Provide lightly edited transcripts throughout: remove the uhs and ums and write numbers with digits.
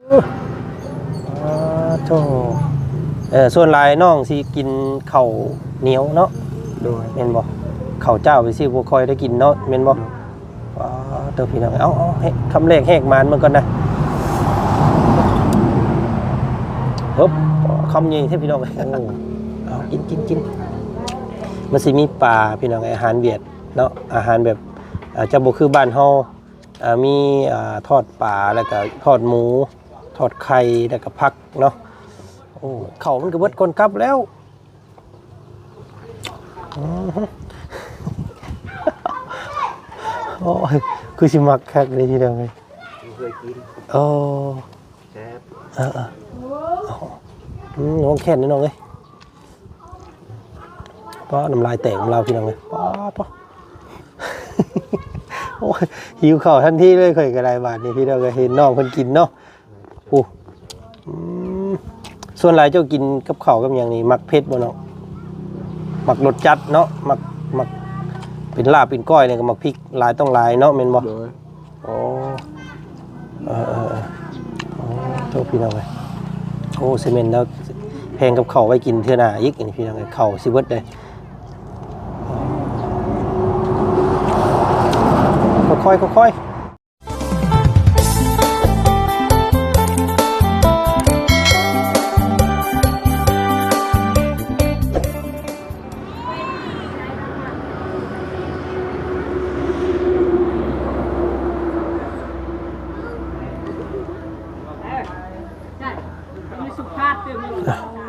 โธ่ส่วนหลายน้องสิกินข้าวเหนียวเนาะโดยแม่นบ่ข้าวเจ้าไปสิบ่ค่อยได้กินเนาะแม่นบ่เด้อพี่น้องเอาให้คำแรกแหกมานมันก่อนนะฮึบคำใหญ่แท้พี่น้องเอากินมันสิมีปลาพี่น้องอาหารเวียดเนาะอาหารแบบจะบ่คือบ้านเฮามีทอดปลาแล้วก็ทอดหมูทอดไข่แล้วก็ผักเนาะโอ้เขามันก็เบิดคนกลับแล้วโอ้คือสิมักคักเลยทีเดียวเลยเคยกินโอ้แซ่บน้องแค่นนี่น้องเลยป้าน้ำลายแตกของเราพี่น้องเลยป้าโอ้หิวข้าวทันทีเลยเคยกระไรบาทนี่พี่น้องก็เห็นน้องคนกินเนาะโอ้ส่วนหลายเจ้ากินกับข้าวกับอย่างนี้มักเผ็ดบ่เนาะมักรสจัดเนาะมักเป็นลาบเป็นก้อยเนี่ยก็มักพริกหลายต้องหลายเนาะแม่นบ่โอ้โทษพี่น้องเลยโอ้เซเมนต์แล้วแพงกับข้าวไว้กินเทื่อหน้าอีกนี่พี่น้องเลยข้าวสิเบิดเลยค่อย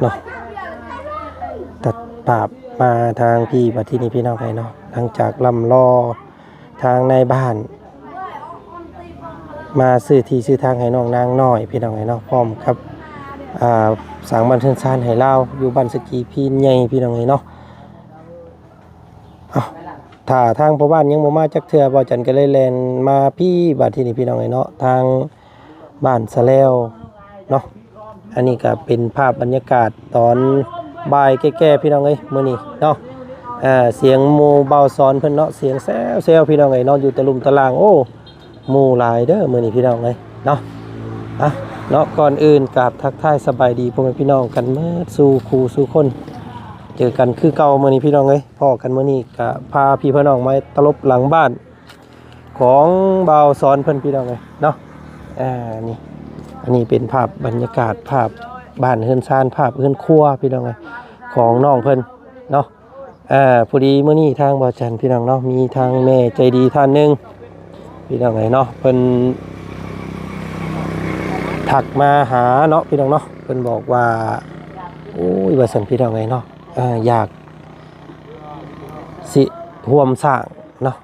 เนาะตัดภาพมาทางพี่บัดที่นี่พี่น้องไปเนาะหลังจากลำรอทางในบ้านมาซื้อที่ซื้อทางให้น้องนางน้อยพี่น้องให้เนาะพร้อมครับสร้างบ้านเทือนซานให้เล่าอยู่บ้านสกีพีนใหญ่พี่น้องให้เนาะถ้าทางพ่อบ้านยังบ่มาจักเทื่อบ่จันก็เลยแล่นมาพี่บัดที่นี่พี่น้องให้เนาะทางบ้านสะแล้วเนาะอันนี้ก็เป็นภาพบรรยากาศตอนบ่ายแก่ๆพี่น้องเอ้ยมื้อนี้เนาะเสียงหมู่เบาซ้อนเพิ่นเนาะเสียงแซวๆพี่น้องเอ้ยเนาะอยู่ตะลุมตะลางโอ้หมู่หลายเด้อมื้อนี้พี่น้องเอ้ยเนาะเนาะก่อนอื่นกราบทักทายสบายดีพ่อแม่พี่น้องกันเมื่อสู่ครูสู่คนเจอกันคือเก่ามื้อนี้พี่น้องเอ้ยพ้อกันมื้อนี้ก็พาพี่พี่น้องมาตลบหลังบ้านของเบาซ้อนเพิ่นพี่น้องเอ้ยเนาะนี่อันนี้เป็นภาพบรรยากาศภาพบ้านเฮือนซานภาพเฮือนครัวพี่น้องเอ้ยของน้องเพิ่นเนาะพอดีมื้อนี้ทางบ่อจันพี่น้องเนาะมีทางแม่ใจดีท่านนึงพี่น้องเนาะเพิ่นถักมาหาเนาะพี่น้องเนาะเพิ่นบอกว่าโอ้ยว่าซั่นพี่น้องเนาะอยากสิร่วมสร้างเนาะ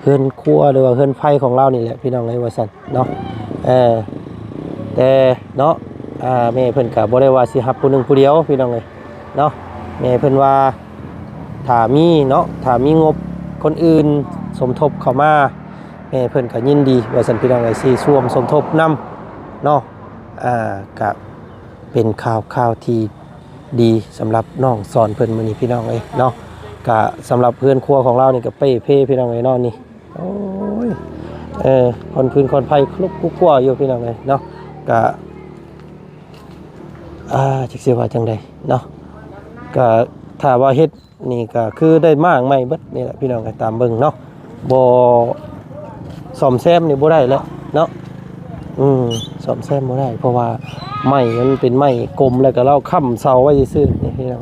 เฮือนครัวหรือว่าเฮือนไฟของเรานี่แหละพี่น้องว่าซั่นเนาะแต่เนาะแม่เพิ่นก็บ่ได้ว่าสิรับผู้หนึงผู้เดียวพี่น้องเนาะแม่เพิ่นว่าถ้ามีเนาะถ้ามีงบคนอื่นสมทบเข้ามาแม่เพิ่นก็ยินดีว่าซั่นพี่น้องสิร่วมสมทบนำเนาะก็เป็นข่าวที่ดีสำหรับน้องสอนเพิ่นมื้อนี้พี่น้องเนาะก็สำหรับเพื่อนครัวของเรานี่ก็เป้เพ่พี่น้องเนาะนี่โอ้ยคนพื้นคนไผคลุกกุ๊กกัวอยู่พี่น้องเนาะก็จักสิว่าจังได๋เนาะก็ถ้าว่าเฮ็ดนี่ก็คือได้มากไม่เบิดนี่แหละพี่น้องก็ตามเบิ่งเนาะบ่ซ่อมแซมนี่บ่ได้แล้วเนาะซ่อมแซมบ่ได้เพราะว่าไม้มันเป็นไม้กลมแล้วก็เราค้ำเสาไว้ซื่อนี่พี่น้อง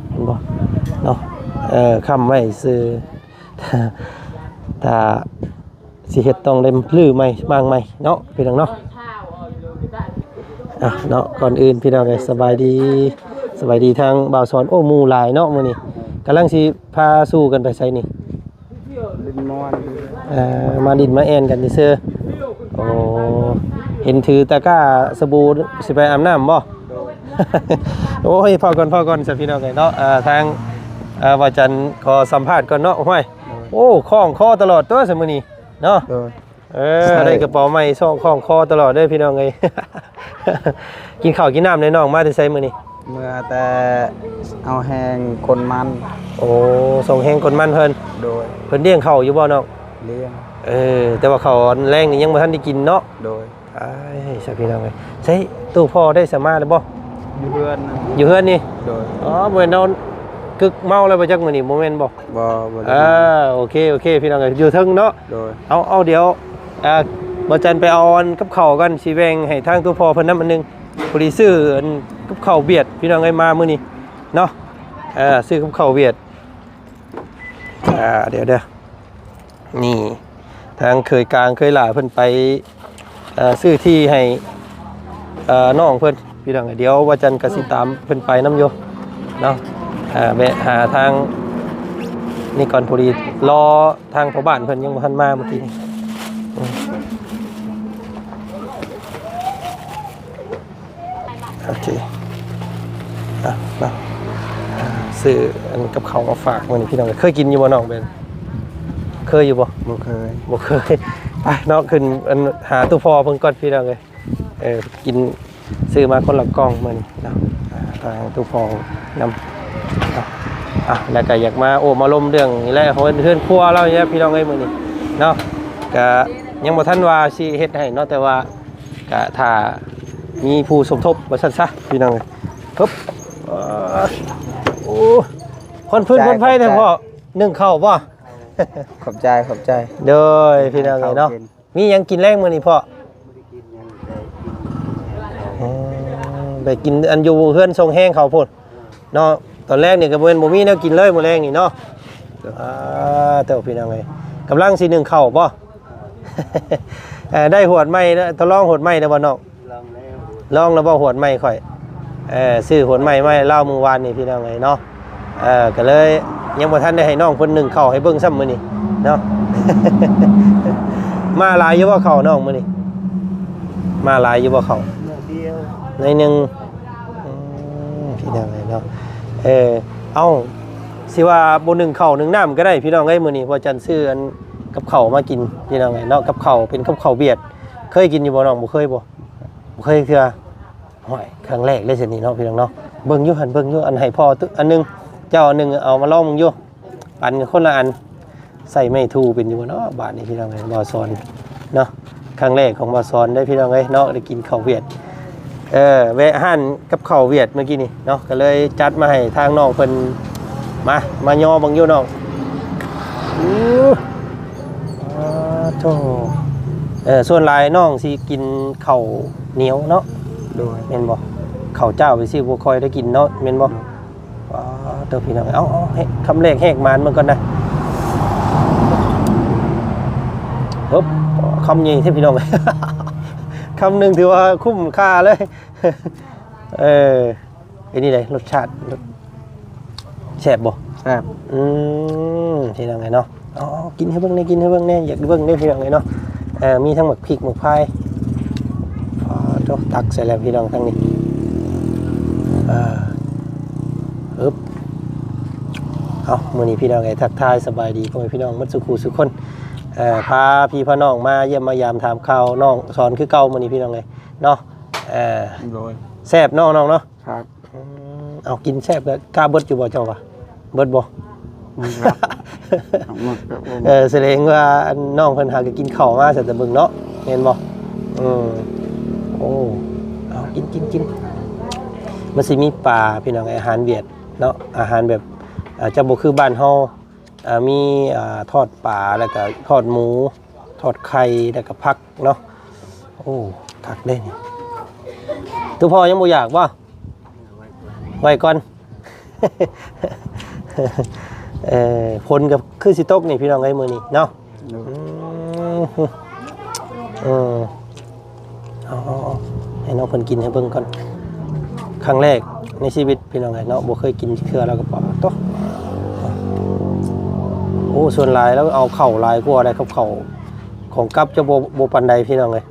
เห็นบ่เนาะค้ำไว้ซื่อถ้าสิเฮ็ดต้องได้ลื้อไม้บางไม้เนาะพี่น้องเนาะเนาะก่อนอื่นพี่น้องสบายดีทางบ่าวสอนโอ้หมู่หลายเนาะมื้อนี้กำลังสิพาสู้กันไปไสนี่ดินมอนมาดินมาแอนกันซื่อโอ้เห็นถือตะกร้าสบู่สิไปอาบน้ำบ่โอ้ยพอก่อนสิพี่น้องเนาะทางว่าจันขอสัมภาษณ์ก่อนเนาะห้อยโอ้คล้องคอตลอดตัวซะมื้อนี้เนาะได้กระเป๋าใหม่ซ่องคล้องคอตลอดเด้อพี่น้องเอ้ยกินข้าวกินน้ำในน้องมาแต่ไสมื้อนี้เมื่อแต่เอาแห้งคนมันโอ้ส่งแห้งคนมันเพิ่นเลี้ยงข้าวอยู่บ่น้องเลี้ยงแต่ว่าข้าวแรงนี่ยังบ่ทันได้กินเนาะโดย ไอ้สักพี่น้องเลยใช่ตู้พ่อได้สามารถเลยบ่ อยู่เพื่อนนั่น อยู่เฮือนนี่ โดย อ๋อบ่แม่นนอนกึกเมาแล้วบ่จักมื้อนี้บ่แม่นบ่ บ่ได้ โอเคโอเคพี่น้องเอ้ยอยู่เทิงเนาะ โดย เอาเดี๋ยวบ่จันไปเอาอันกับข้าวกันสิแบ่งให้ทางตู้พ่อเพิ่นนำอันหนึงพอดีซื้ออันกับข้าวเวียดพี่น้องเอ้ยมามื้อนี้เนาะซื้อกับข้าวเวียดเดี๋ยวนี่ทางเคยกลางเคยหลาเพิ่นไปซื้อที่ให้น้องเพิ่นพี่น้องเดี๋ยวว่าจันทร์ก็สิตามเพิ่นไปน้ำโยเนาะแวะหาทางนี่ก่อนพอดีรอทางพ่อบ้านเพิ่นยังบ่ทันมาเมื่อกี้นี่โอเคมาซื้ออันกับข้าวมาฝากมื้อนี้พี่น้องเคยกินอยู่บ่น้องเบนเคยอยู่บ่ บ่เคย บ่เคยไปเนาะขึ้นอันหาตู้พอเพิ่นก่อนพี่น้องเอ้ยกินซื้อมาคนละกล่องมื้อนี้เนาะทางตู้พอนำแล้วก็อยากมามาลมเรื่องนี่แหละเฮือนครัวเราเนี่ยพี่น้องเอ้ยมื้อนี้เนาะก็ยังบ่ทันว่าสิเฮ็ดให้เนาะแต่ว่าก็ถ้ามีผู้สมทบว่าซั่นซะพี่น้องเอ้ยปึ๊บโอ้คนพื้นคนไผแท้พ่อนึ่งข้าวบ่ ขอบใจขอบใจ เด้อพี่น้องเนาะมีหยังกินแรงมื้อนี้พ่อไปกินอันอยู่เฮือนทรงแห้งเขาพุ่นเนาะตอนแรกนี่ก็บ่แม่นบ่มีแนวกินเลยมื้อแรงนี่เนาะเต้าพี่น้องเอ้ยกำลังสินึ่งข้าวบ่ ได้หวดใหม่ทดลองหวดใหม่ได้บ่น้องลองแล้วบ่หวดใหม่ข่อยซื้อหวดใหม่มาเล่ามื้อวานนี่พี่น้องเอ้ยเนาะก็เลยยังบ่ทันได้ให้น้องเพิ่นนึ่งข้าวให้เบิ่งซ้ำมื้อนี้เนาะ มาหลายอยู่บ่ข้าวน้องมื้อนี้มาหลายอยู่บ่ข้าวเดียวในนึงพี่น้องเอ้ยเนาะเอาสิว่าบ่นึ่งข้าวนึ่งน้ำก็ได้พี่น้องเอ้ยมื้อนี้พอจันซื้ออันกับข้าวมากินพี่น้องเอ้ยเนาะกับข้าวเป็นกับข้าวเวียดเคยกินอยู่บ่น้องบ่เคยบ่เคยคือห้อยครั้งแรกเลยสินี่เนาะพี่น้องเนาะเบิ่งอยู่หั่นเบิ่งอยู่อันให้พ่ออันนึงเจ้าอันนึงเอามาลองมึงอยู่ปันคนละอันใส่ไม่ถูเป็นอยู่บ่เนาะบาทนี้พี่น้องเอ้ยบ่สอนเนาะครั้งแรกของบ่สอนได้พี่น้องเอ้ยเนาะได้กินข้าวเวียดแวะห้านกับข้าวเวียดเมื่อกี้นี่เนาะก็เลยจัดมาให้ทางน้องเพิ่นมาย่อบังอยู่น้องโธ่ส่วนหลายน้องสิกินข้าวเหนียวเนาะ โดย แม่นบ่ข้าวเจ้าไปสิบ่ค่อยได้กินเนาะแม่นบ่เด้อพี่น้องเอาคำแรกแหกมานมันก่อนนะฮึบคำใหญ่เท่พี่น้อง คำหนึ่งถือว่าคุ้มค่าเลยไอ้นี่เลยรสชาติแซ่บบ่ แซ่บ พี่น้องไงเนาะกินให้เบิ่งได้กินให้เบิ่งแน่อยากเบิ่งได้พี่น้องไงเนาะมีทั้งหมักพริกหมักพายตักใส่แล้วพี่น้องทั้งนี้เอามื้อนี้พี่น้องไงทักทายสบายดีพ่อแม่พี่น้องมัดสุขสุขคนพาพี่พาน้องมาเยี่ยมมายามถามข่าวน้องสอนคือเก่ามื้อนี้พี่น้องไงเนาะโดย แซ่บน้องเนาะ ครับ เอากินแซ่บแล้วกล้าเบิดอยู่บ่เจ้าวะเบิดบ่ ครับ แสดงว่าน้องเพิ่นหาก็กินข้าวมาซะแต่เบิ่งเนาะเห็นบ่โอ้เอากินมันสิมีปลาพี่น้องอาหารเวียดเนาะอาหารแบบจะบ่คือบ้านเฮามีทอดปลาแล้วก็ทอดหมูทอดไข่แล้วก็ผักเนาะโอ้คักเด้นี่ตัวพ่อยังบ่อยากบ่ไว้ก่อน ผลกับคือสิตกนี่พี่น้องไอ้มื้อนี้เนาะเอาให้น้องเพิ่นกินให้เบิ่งก่อนครั้งแรกในชีวิตพี่น้องไอ้เนาะบ่เคยกินเครือแล้วก็ปอตกโอ้ส่วนหลายแล้วเอาเข่าลายกว่าได้ครับเข่าของกับจะบ่ปานใดพี่น้องเอ้ย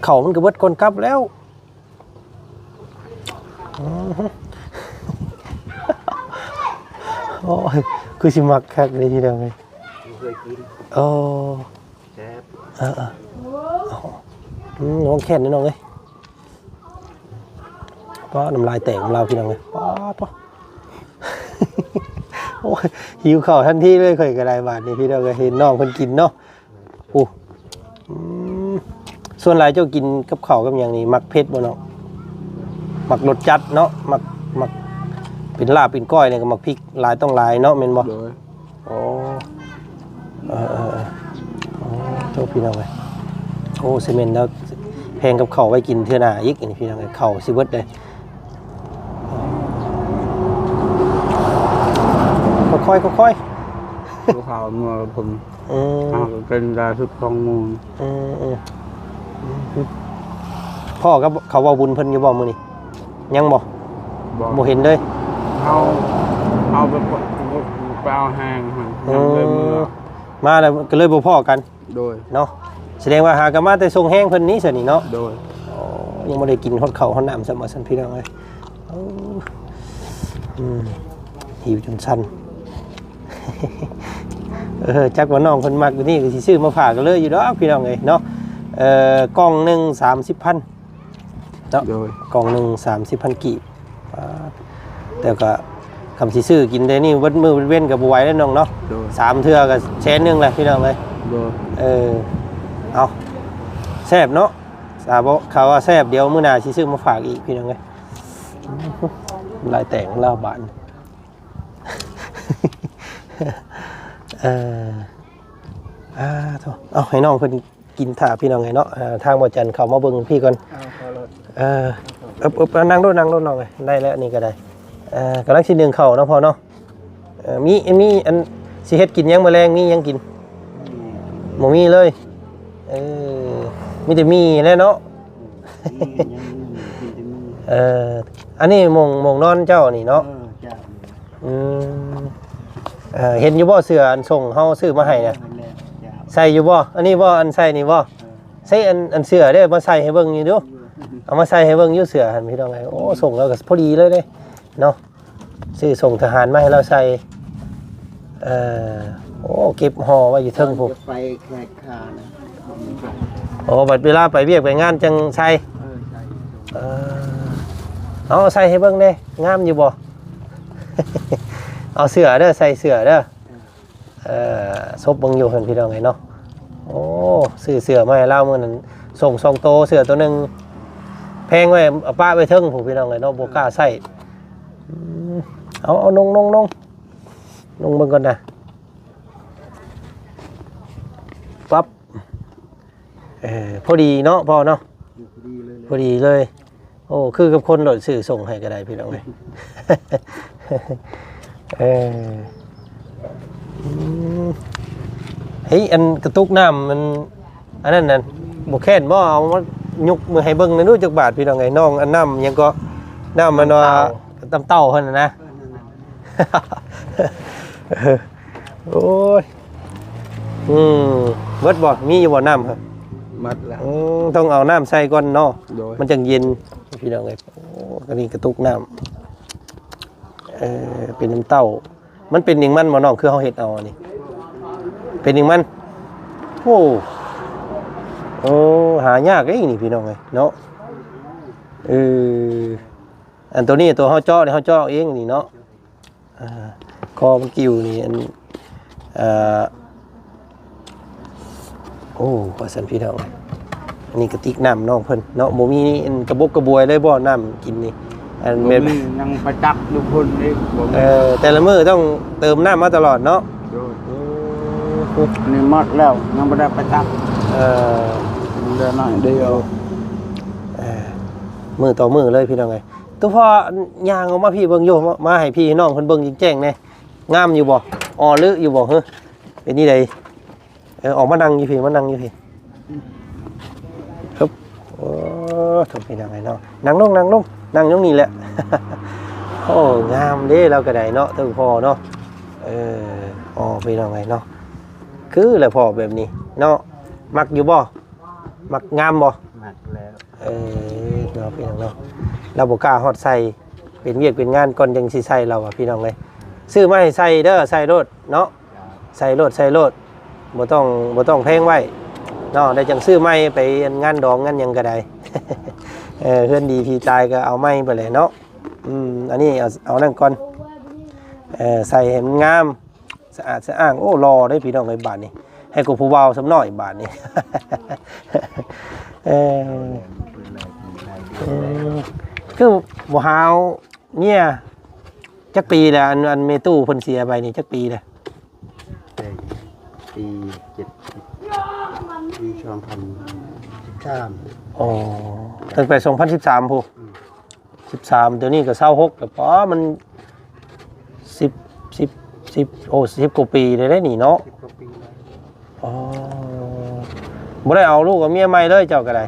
เข่ามันก็เบิดคนกับแล้วโอ้ยคือสิมักคักเลยทีเดียวเลยเคยกินโอ้แซ่บน้องแค่นนี่น้องเอ้ยป้าน้ำลายแตกของเราพี่น้องเลยป้าโอ้ยหิวข้าวทันทีเลยเคยกระไรบาทนี่พี่น้องเลยเห็นน้องคนกินเนาะ ส่วนหลายเจ้ากินกับข้าวกับหยังนี่มักเผ็ดบ่เนาะมักรสจัดเนาะมักเป็นลาบเป็นก้อยเนี่ยก็มักพริกหลายต้องหลายเนาะแม่นบ่ โดย โอ้เออโอ้โทษพี่น้องเอ้ยโอ้ซีเมนต์แล้วแพงกับข้าวไว้กินเทื่อหน้าอีกนี่พี่น้องเอ้ยข้าวสิเบิดเลยค่อยๆค่อย ภูเขาเมื่อผม ๆอืม เอาเป็นดาทุกของมูล อืมพ่อกับเขาเว้าบุญเพิ่นอยู่บ่มื้อนี้ยังบ่ บอก บ่เห็นเลย เอาไปเอาแห้งมันยังเลยมือ มาแล้วก็เลยบ่พ้อกัน โดย เนาะแสดงว่าหากันมาแต่ทรงแห้งเพิ่นนี้ซะนี่เนาะ โดย อ๋อยังบ่ได้กินฮอดข้าวฮอดน้ำซะบ่ซั่นพี่น้องเอ้ยหิวจนสั่น จักว่าน้องเพิ่นมักอยู่นี่ก็สิซื้อมาฝากกันเลยอยู่ดอกพี่น้องเอ้ยเนาะกล่องหนึง 30,000 เนาะ โดย กล่องหนึง 30,000 กีบแต่ก็คำสิซื้อกินได้นี่เบิดมื้อเว้นก็บ่ไหวแล้วน้องเนาะ โดย 3เทื่อก็แสนนึงแหละพี่น้องเอ้ย โดย เอาแซ่บเนาะสาบ่เขาว่าแซ่บเดี๋ยวมื้อหน้าสิซื้อมาฝากอีกพี่น้องเอ้ยลายแต่งลาวบาน โธ่เอาให้น้องเพิ่นกินถ่าพี่น้องไงเนาะทางบ่จันเข้ามาเบิ่งพี่ก่อนนั่งโดดน้องเลยได้แล้วนี่ก็ได้กำลังสินึ่งข้าวเนาะพ่อเนาะมีอันสิเฮ็ดกินหยังมื้อแลงมีหยังกินบ่มีเลยมีแต่มีแหละเนาะ อันนี้หมองนอนเจ้านี่เนาะเห็นอยู่บ่เสื้ออันส่งเฮาซื้อมาให้เนี่ยใส่อยู่บ่อันนี้บ่อันใส่นี่บ่ใส่อันเสื้อเด้อมาใส่ให้เบิ่งอยู่ดูเอามาใส่ให้เบิ่งอยู่เสื้อหั่นพี่น้องไงโอ้ส่งแล้วก็พอดีเลยเด้เนาะซื้อส่งทหารมาให้เราใส่โอ้เก็บห่อไว้อยู่เทิงพุ่น ไปแขกขานะ โอ้บัดเวลาไปเวียกไปงานจังใส่ ใช่ เอาใส่ให้เบิ่งเด้งามอยู่บ่ เอาเสื้อเด้อใส่เสื้อเด้อซบเบิ่งอยู่เพิ่นพี่น้องไงเนาะโอ้ซื้อเสื้อมาให้เรามื้อนั้นส่ง2โตเสื้อตัวนึงแพงไว้เอาป้าไว้เทิงผู้พี่น้องไงเนาะบ่กล้าใส่เอานงเบิ่งก่อนนะปั๊บพอดีเนาะพอเนาะพอดีเลยโอ้คือกับคนโหลดสื่อส่งให้ก็ได้พี่น้องเลย เฮ้ยอันกระตุกน้ำมันอันนั้นนั่นบกแค้นบ่เอามายกมือให้เบิ้งในนู้จักบาทพี่น้องไงน้องอันน้ำยังก็น้ำมันว่าตำเต้าเพิ่นน่ะนะ โอ้ยเบิดบ่มีอยู่บ่น้ำครับ มัดแล้ว ต้องเอาน้ำใส่ก่อนเนาะ โดย มันจังเย็นพี่น้องเลยโอ้ก็นี่กระตุกน้ำเป็นน้ำเต้ามันเป็นอย่างมันบ่น้องคือเฮาเฮ็ดเอาอันนี้เป็นอย่างมันโอ้หายากเด้นี่พี่น้องเอ้ยเนาะอันตัวนี้ตัวเฮาเจาะนี่เฮาเจาะเองนี่เนาะคอมันกิ่วนี่อันโอ้ว่าซั่นพี่น้องอันนี้กระติกน้ำน้องเพิ่นเนาะบ่มีอันกระบกกระบวยเลยบ่น้ำกินนี่อัน บ่ แม่น มียังไปจักลูกคนนี่บ่มี แต่ละมื้อต้องเติมน้ำมาตลอดเนาะ โดยนี่มัดแล้วยังบ่ได้ไปจักเดือนหน่อยเดียว มื้อต่อมื้อเลยพี่น้องเอ้ยตัวพ่อย่างออกมาพี่เบิ่งอยู่มาให้พี่ให้น้องเพิ่นเบิ่งแจ้งๆแน่งามอยู่บ่อ่อลึอยู่บ่เฮ้อเป็นนี่ใดออกมานั่งอยู่พี่มานั่งอยู่พี่ครับโอ้ถูกพี่น้องไงเนาะนั่งลงนั่งอยู่นี่แหละ โอ้งามเด้เราก็ได้เนาะตัวพ่อเนาะอ๋อพี่น้องไงเนาะคือแหละพ่อแบบนี้เนาะมักอยู่บ่มักงามบ่ มัดแล้ว เนาะพี่น้องเนาะเราบ่กล้าฮอดใส่เป็นเวียกเป็นงานก่อนจังสิใส่เราอ่ะพี่น้องเลยซื้อมาให้ใส่เด้อใส่รถเนาะใส่รถบ่ต้องแพงไว้เนาะได้จังซื้อไม้ไปงานดองงานหยังก็ได้ เพื่อนดีพี่ตายก็เอาไม้ไปเลยเนาะอันนี้เอานั่นก่อนใส่ให้มันงามสะอาดสะอ้างโอ้รอได้พี่น้องไอ้บาทนี่ให้กูผู้เบาสำน้อยบาทนี่ เออคือบ่หาวเนี่ยจักปีแล้วอันเมตู้เพิ่นเสียไปนี่จักปีแล้ว ปี70ปี2013อ๋อตั้งแต่2013พุ13เดี๋ยวนี้ก็26ก็พอมัน10โอ้10กว่าปีได้นี่เนาะ 10กว่าปีแล้ว อ๋อบ่ได้เอาลูกกับเมียใหม่เลยเจ้าก็ได้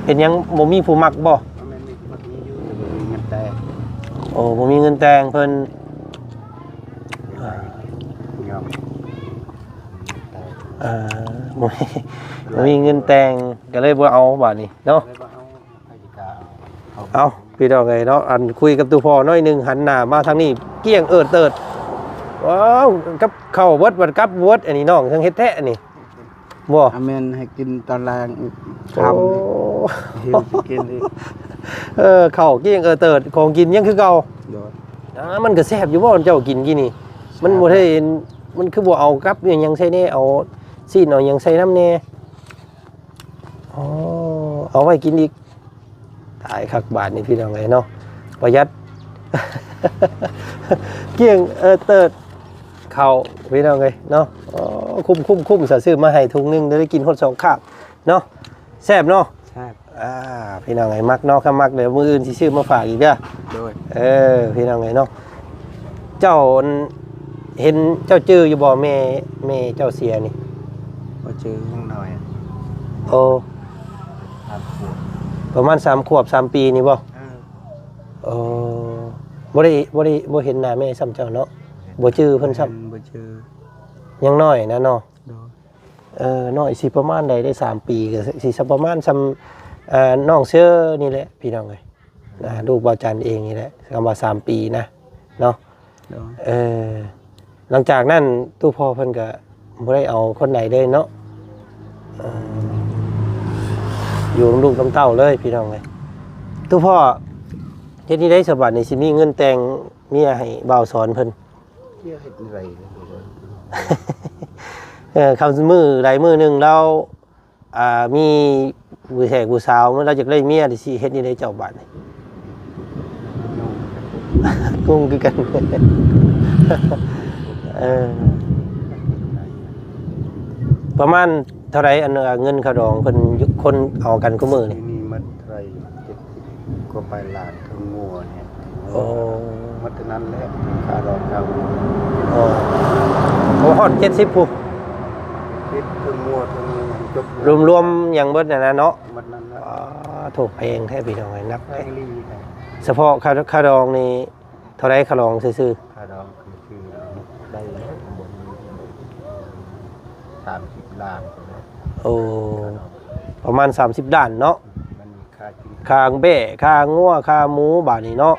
เป็นหยังบ่มีผู้มักบ่ มันมีคนนี้อยู่แต่บ่มีเงินแต่ โอ้บ่มีเงินแต่งเพิ่น ยอม อ่าบ่มีเงินแต่งก็เลยบ่เอาบัดนี้เนาะ เลยบ่เอาไปดีกาเอา เอาพี่น้องไงเนาะอันคุยกับตู่พ่อน้อยหนึงหันหน้ามาทางนี้เกี้ยงเอิดเติดว้าวกับข้าวเบิดบัดกับเบิดอันนี้น้องทั้งเฮ็ดแท้นี่บ่ อาเมนให้กินตอนแรงค โอ้ ำหิวสิกินอีก ข้าวเกี้ยงเอิดเติดของกินยังคือเก่า โดย มันก็แซ่บอยู่บ่เจ้ากินกี่นี่มันบ่ได้มันคือบ่เอากับอิหยังใส่แน่เอาซีนเอาหยังใส่น้ำแน่อ๋อเอาไว้กินอีกตายคักบาทนี่พี่น้องไงเนาะประหยัด เกี้ยงเติดข้าวพี่น้องไงเนาะอ๋อคุ้มซื้อมาให้ถุงนึงได้กินฮอด2คาบเนาะแซ่บเนาะ ใช่ พี่น้องไงมักเนาะถ้ามักเดี๋ยวมื้ออื่นสิซื้อมาฝากอีกเด้อ โดย พี่น้องไงเนาะเจ้าเห็นเจ้าจื้ออยู่บ่แม่เจ้าเสียนี่ บ่เจอห้องหน่อย โอ้ ครับผม ประมาณ3 ขวบ 3 ปีนี่บ่โอ้บ่เห็นหน้าแม่ซ้ำเจ้าเนาะบ่จื้อเพิ่นซ้ำ บ่เจอ ยังน้อยนะเนาะ โดย น้อยสิประมาณใดได้3 ปีก็สิสักประมาณซ้ำน้องเสื้อนี่แหละพี่น้องเอ้ยลูกบ่าวจันเองนี่แหละคำว่า3 ปีนะเนาะ โดย หลังจากนั้นตู้พ่อเพิ่นก็บ่ได้เอาคนไหนเลยเนาะอยู่กับลูกกับเต้าเลยพี่น้องเลยตู้พ่อเฮ็ดนี่ได้สบัดนี่สิมีเงินแต่งเมียให้บ่าวสอนเพิ่น เที่ยวเฮ็ดอะไร คำมือใดมือหนึงเรามีผู้แขกผู้สาวเมื่อเราอยากได้เมียดิสิเฮ็ดนี่ได้เจ้าบาดนี่งงคือกัน ประมาณเท่าไรอันเงินค่าดองเพิ่นคนเอากันก็มือนี่ นี่มันเท่าไหร่70กว่าไปล้านทั้งงัวเนี่ย โอ้ มันเท่านั้นแหละค่าดอกเขา โอ้ฮอด70พุ คิดทั้งงัวทั้งจบ รวมๆอย่างเบิดน่ะนะเนาะ มันนั่นแหละ ถูกแพงแท้พี่น้องไอ้นับ แพงลีค่ะ เฉพาะค่าดองนี่เท่าไรค่าดองซื่อ ค่าดอกคือได้บน30 ล้าน ๆโอ้ประมาณ30ด้านเนาะ มันมีค่ากิน ค่าเบ้ค่างัวค่าหมูบาดนี้เนาะ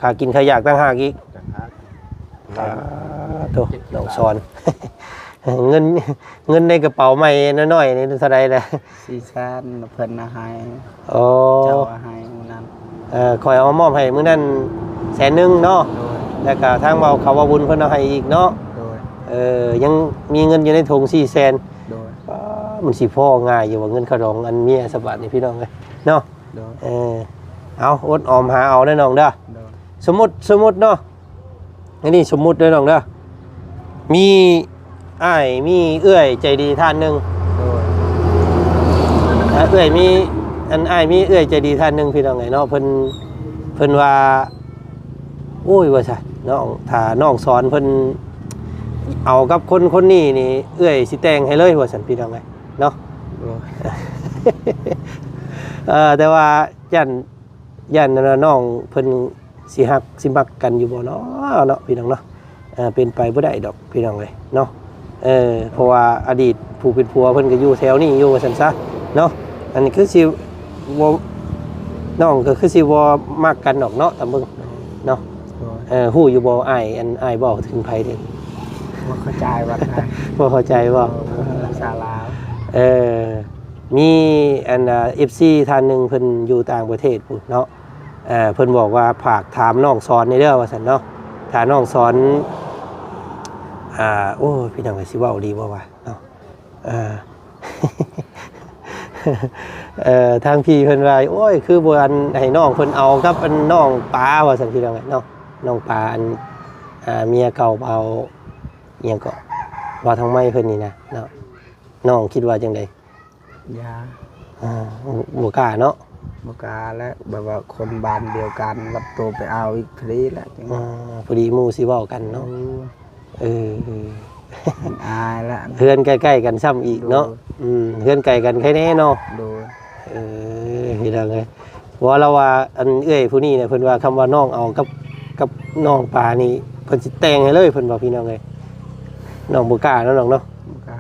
ค่ากินค่าอยากต่างหากอีก จังหาก โตน้องสอน เงินในกระเป๋าใหม่น้อยๆนี่เท่าไรแหละ 4 แสนเพิ่นน่ะให้ โอ้ เจ้าให้มื้อนั้น คอยเอามอบให้มื้อนั้น100,000เนาะ โดย แล้วก็ทางเว้าเขาว่าบุญเพิ่นเอาให้อีกเนาะ โดย ยังมีเงินอยู่ในถุง400,000 โดย มันสิพ่อง่ายอยู่ว่าเงินขดองอันเมียสบัดนี่พี่น้องเอ้ยเนาะ โดย เอาอดออมหาเอาได้น้องเด้อ โดย สมมุติเนาะอันนี้สมมุติเด้อน้องเด้อมีอ้ายมีเอื้อยใจดีท่านหนึง โดย เอื้อยมีอ้ายมีเอื้อยใจดีท่านหนึงพี่น้องเอ้ยเนาะเพิ่นว่าโอ้ยว่าซั่นน้องถ้าน้องสอนเพิ่นเอากับคนนี้นี่เอื้อยสิแต่งให้เลยว่าซั่นพี่น้องเอ้ยเนาะ โดย แต่ว่าย่านน้องเพิ่นสิฮักสิมักกันอยู่บ่เนาะพี่น้องเนาะเป็นไปบ่ได้ดอกพี่น้องเอ้ยเนาะเพราะว่าอดีตผู้เป็นผัวเพิ่นก็อยู่แถวนี้อยู่ว่าซั่นซะเนาะอันนี้คือสิบ่น้องก็คือสิบ่มักกันดอกเนาะตามมึงเนาะ โดย ฮู้อยู่บ่อ้ายเว้าถึงไผเด้ บ่เข้าใจว่าไง บ่เข้าใจบ่ ภาษาลาว มีFC ท่านหนึงเพิ่นอยู่ต่างประเทศพุ่นเนาะเพิ่นบอกว่าฝากถามน้องสอนในเด้อว่าซั่นเนาะถ้าน้องสอนโอ้พี่น้องก็สิเว้าดีบ่วะเนาะ ทางพี่เพิ่นว่าโอ้ยคือบ่อันให้น้องเพิ่นเอากับอันน้องปลาว่าซั่นพี่น้องเนาะน้องปลาอันเมียเก่าเอาอิหยังก็ว่าทางไม้เพิ่นนี่นะเนาะน้องคิดว่าจังได๋ ยา บ่กล้าเนาะ บกาและแบบว่าคนบ้านเดียวกันรับตัวไปเอาอีกพอดีแหละจัง พอดีหมู่สิเว้ากันเนาะเออ อายละ เพื่อนใกล้ๆกันซ้ำอีกเนาะเพื่อนไกลกันแค่นี้เนาะ โดย พี่น้องเอ้ยว่าเราว่าอันเอ้ยผู้นี้เนี่ยเพิ่นว่าคำว่าน้องเอากับน้องปลานี่เพิ่นสิแต่งให้เลยเพิ่นว่าพี่น้องเอ้ยน้องบ่กล้าเนาะน้องเนาะ บกา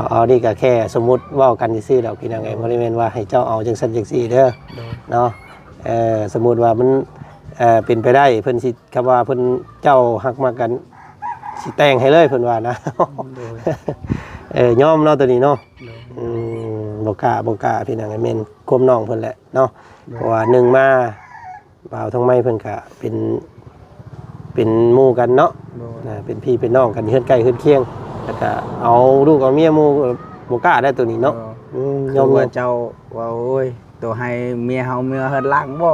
เอานี่ก็แค่สมมุติเว้ากันซื่อๆดอกพี่น้องเอ้ยบ่ได้แม่นว่าให้เจ้าเอาจังซั่นจังซี่เด้อ โดย เนาะสมมุติว่ามันเป็นไปได้เพิ่นสิคำว่าเพิ่นเจ้าฮักมากันสิแต่งให้เลยเพิ่นว่านะ โดย ยอมเนาะตัวนี้เนาะ โดย บ่กล้าพี่น้องไอ้แม่นควมน้องเพิ่นแหละเนาะเพราะว่าหนึ่งมาบ่าวทั้งไม้เพิ่นก็เป็นหมู่กันเนาะ โดย เป็นพี่เป็นน้องกันเฮือนใกล้เฮือนเคียงแล้วก็เอาลูกเอาเมียหมู่บ่กล้าได้ตัวนี้เนาะย ย อ อ ม ม เล ว่าย เจ้าว่าโอ้ยตัวให้เมียเฮาเมียเฮินล้างบ่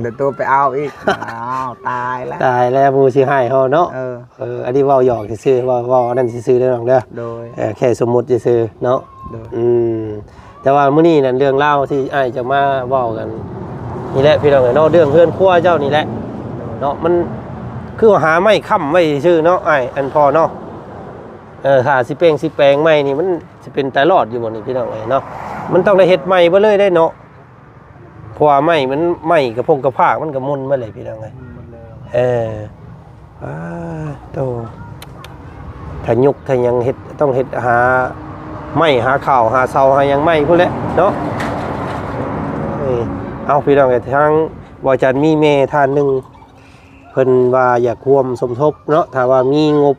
เดี๋ยวตัวไปเอาอีกอ้าวตายแล้ว ตายแล้วหมู่สิให้เฮาเนาะ อันนี้เว้าหยอกซื่อๆเว้าอันนั้นซื่อๆเด้อน้องเด้อ โดย แค่สมมุติซื่อๆเนาะ โดย แต่ว่ามื้อนี้นั่นเรื่องเล่าวที่อ้ายจะมาเว้ากันนี่แหละพี่น้องเอ้ยเนาะเรื่องเฮือนครัวเจ้านี่แหละเนาะมันคือหาไม้ค้ำไว้ชื่อเนาะอ้ายอันพอเนาะถ้าสิแปลงไม้นี่มันสิเป็นตลอดอยู่บ่นี่พี่น้องเอ้ยเนาะมันต้องได้เฮ็ดใหม่เบ่เลยได้เนาะเพราะว่าไม้มันไม้กระพงกระพากมันก็มุนมาเลยพี่น้องเอ้ยโตถ้ายุกถ้ายังเฮ็ดต้องเฮ็ดหาไม้หาข้าวหาเสาหาหยังไม้พุ่นแหละเนาะเอาพี่น้องไอ้ทางบ่จันมีแม่ท่านหนึงเพิ่นว่าอยากร่วมสมทบเนาะถ้าว่ามีงบ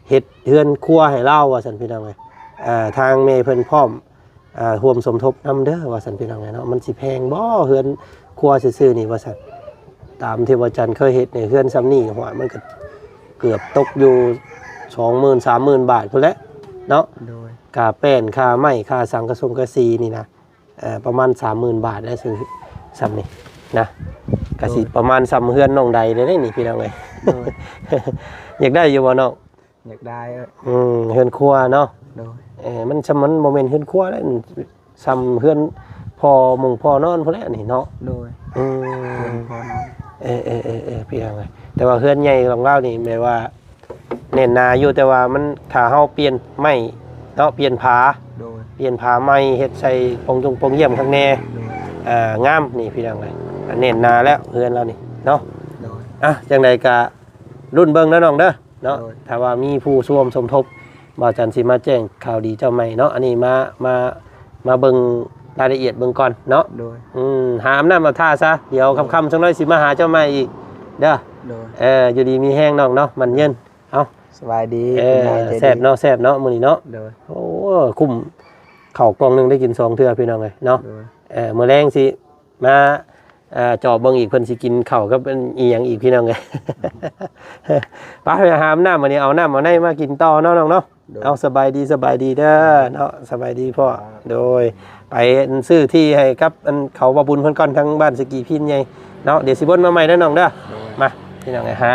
เฮ็ดเฮือนครัวให้เราว่าซั่นพี่น้องเอ้ยทางแม่เพิ่นพร้อมร่วมสมทบนำเด้อว่าซั่นพี่น้องเอ้ยเนาะมันสิแพงบ่เฮือนครัวซื่อๆนี่ว่าซั่นตามที่บ่จันเคยเฮ็ดในเฮือนซ้ำนี้หัวมันก็เกือบตกอยู่ 20,000 30,000 บาทพุ่นแหละเนาะ โดย ค่าแป้นค่าไม้ค่าสังกะสีนี่นะประมาณ 30,000 บาทได้ซื้อซ้ำนี่นะก็สิประมาณซ้ำเฮือนน้องใดเลยได้นี่พี่น้องเอ้ย อยากได้อยู่บ่น้อง อยากได้เอ้ย เฮือนครัวเนาะ โดย มันซ้ำมันบ่แม่นเฮือนครัวแล้วซ้ำเฮือนพ่อมุงพ่อนอนพุ่นแหละนี่เนาะ โดย พอนอน พี่น้องเอ้ยแต่ว่าเฮือนใหญ่ของเรานี่แม้ว่าเน้นหนาอยู่แต่ว่ามันถ้าเฮาเปลี่ยนไม้เนาะเปลี่ยนผา โดย เปลี่ยนผ้าไหมเฮ็ดใส่ปงเยี่ยมข้างแน่ โดย งามนี่พี่น้องเลยเน้นหนาแล้วเฮือนเรานี่เนาะ โดย จังใดกะรุ่นเบิ่งนะน้องเด้อเนาะ โดย ถ้าว่ามีผู้ร่วมสมทบบ่าวจันทร์สิมาแจ้งข่าวดีเจ้าใหม่เนาะอันนี้มาเบิ่งรายละเอียดเบิ่งก่อนเนาะ โดย หาอำนาจมาท่าซะเดี๋ยวค่ำๆจังน้อยสิมาหาเจ้าใหม่อีกเด้อ โดย อยู่ดีมีแห้งน้องเนาะมันเย็นเอา สบายดี แซ่บเนาะมื้อนี้เนาะ โดย โอ้คุ้มข้าวกล่องหนึงได้กิน2เทื่อพี่น้องเลยเนาะ โดย มื้อแรงสิมาจอเบิ่งอีกเพิ่นสิกินข้าวกับเป็นอีหยังอีกพี่น้องเอ้ย ไปหาน้ำมื้อนี้เอาน้ำเอาในมากินต่อเนาะน้องเนาะเอาสบายดีเด้อเนาะสบายดีพ่อโดยไปซื้อที่ให้กับอันเขาบ่บุญเพิ่นก่อนทางบ้านสกีพินใหญ่เนาะเดี๋ยวสิบ่นมาใหม่เด้อน้องเด้อมาพี่น้องเอ้ยหา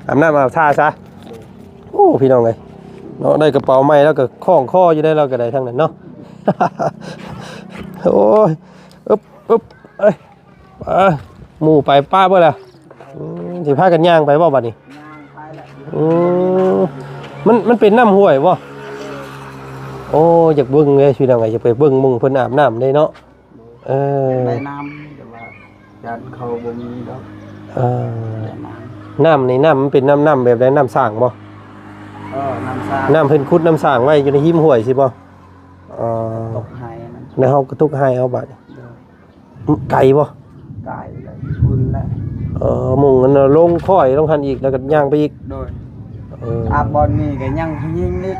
อาบน้ำอาบท่าซะโอ้พี่น้องเอ้ยเนาะได้กระเป๋าใหม่แล้วก็คล้องคออยู่ได้เราก็ได้ทั้งนั้นเนาะ โอ้ยอึ๊บเอ้ยหมู่ไปป้าเบ่ล่ะสิพากันย่างไปบ่บัดนี้มันเป็นน้ำห้วยบ่โอ้อยากเบิ่งเลยพี่น้องอยากไปเบิ่งมุงเพิ่นอาบน้ำได้เนาะได้น้ำแต่ว่าญาติเขาบ่มีดอกได้น้ น้ำนี่น้ำมันเป็นน้ำแบบใดน้ำสร้างบ่ ำน้ำซา น้ำเพิ่นขุดน้ำสร้างไว้อยู่ในหิมห้วยสิบ่ตกให้มัน ในเฮาก็ทุกให้เอาบัด โดย ไก่บ่ ตายเลยคุณแล้ว มุงมันลงค่อยลงหันอีกแล้วก็ย่างไปอีก โดยอาบบอลนี่ก็ยังยิงนิด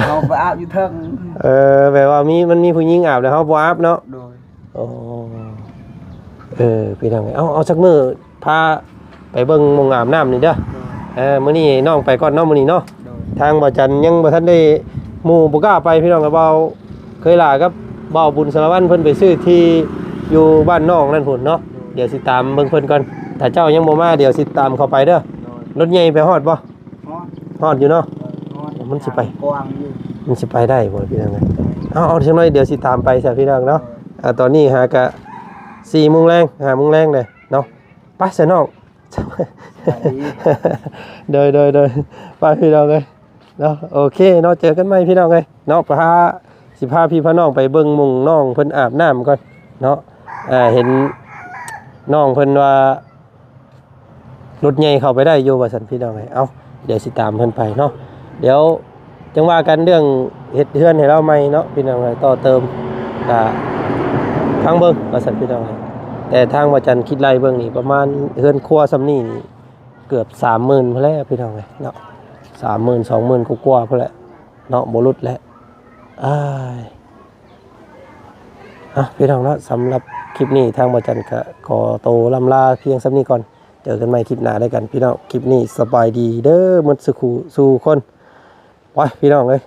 เราไปอาบอยู่เทิง แบบว่ามันมีผู้หญิงอาบแล้วเฮาบ่อาบเนาะ โดย อ๋อพี่ทางไงเอาสักมื้อพาไปเบิ่งมุงอาบน้ำนี่เด้อมื้อนี้น้องไปก่อนเนาะมื้อนี้เนาะ โดย ทางบ่จันยังบ่ทันได้หมู่บ่กล้าไปพี่น้องก็เว้าเคยลากับ บ่าวบุญสารวัตรเพิ่นไปซื้อที่อยู่บ้านน้องนั่นพุ่นเนาะเดี๋ยวสิตามเบิ่งเพิ่นก่อนถ้าเจ้ายังบ่มาเดี๋ยวสิตามเข้าไปเด้อรถใหญ่ไปฮอดบ่ฮอดอยู่เนาะมันสิไป กว้างอยู่ มันสิไปได้บ่พี่น้องเอ้ยเอาจังหน่อยเดี๋ยวสิตามไปซะพี่น้องเนาะตอนนี้หากะ4:00 นแรง5:00 นแรงเลยเนาะไปซะน้อง โดยไปพี่น้องเอ้ยเนาะโอเคเนาะเจอกันใหม่พี่น้องเอ้ยเนาะสิพาพี่พาน้องไปเบิ่งหมุ่งน้องเพิ่นอาบน้ำก่อนเนาะเห็นน้องเพิ่นว่ารถใหญ่เข้าไปได้อยู่ว่าซั่นพี่น้องเอ้ยเอ้าเดี๋ยวสิตามเพิ่นไปเนาะเดี๋ยวจังว่ากันเรื่องเฮ็ดเฮือนให้เราใหม่เนาะพี่น้องเอ้ยต่อเติมก็ฟังเบิ่งว่าซั่นพี่น้องเอ้ยแต่ทางว่าจันทร์คิดไล่เบิ่งนี่ประมาณเฮือนครัวซำนี้นี่เกือบ 30,000 พุ่นแล้วพี่น้องเอ้ยเนาะ 30,000 20,000กว่าๆพุ่นแหละเนาะบ่หลุดแล้วอ้ายพี่น้องเนาะสำหรับคลิปนี้ทางบ่จันทร์ก็ขอโตวลำลาเพียงส่ำนี้ก่อนเจอกันใหม่คลิปหน้าด้วยกันพี่น้องคลิปนี้สบายดีเด้อหมดสุขสู่คนไปพี่น้องเอ้ย